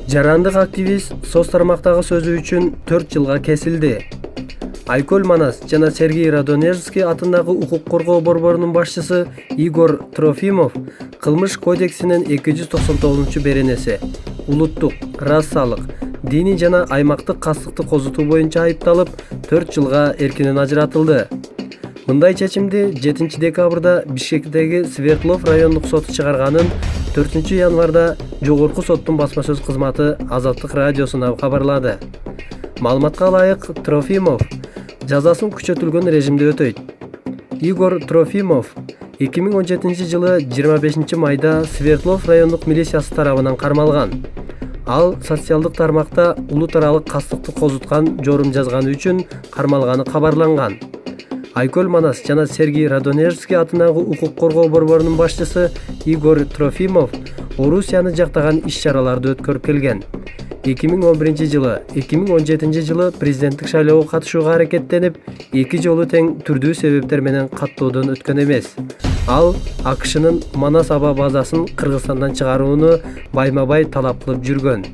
Жарандык активист соц тармактагы сөзү үчүн 4 жылга кесилди. Айкөл Манас жана Сергей Радонежский атындагы укук коргоо борборунун башчысы Игорь Трофимов кылмыш кодексинин 299-беренеси улуттук, расалык, диний жана аймактык кастыкты козутуу боюнча айыпталып 4 жылга эркинен ажыратылды. Мындай чечимди 7 декабрда Бишкектеги Свердлов райондук соту чыгарганын 4 январда жогорку соттун басма сөз кызматы Азаттык радиосуна кабарлады. Маалыматка ылайык, Трофимов жазасын күчөтүлгөн режимде өтөйт. Игорь Трофимов 2017 жылы 25 майда Свердлов райондук милициясы тарабынан кармалган. Ал социалдык тармакта улут аралык кастыкты козуткан жорум жазганы үчүн кармалганы кабарланган. Айкөл Манас жана Сергей Радонежский атындагы укук коргоо борборунун башчысы Игорь Трофимов Орусияны жактаган иш-чараларды өткөрүп келген. 2011 жылы, 2017 жылы президенттик шайлоого катышууга аракеттенип, 2 жолу тең түрдүү себептер менен каттоодон өткөн эмес. Ал АКШнын Манас аба базасын Кыргызстандан чыгарууну байма-бай талап кылып жүргөн.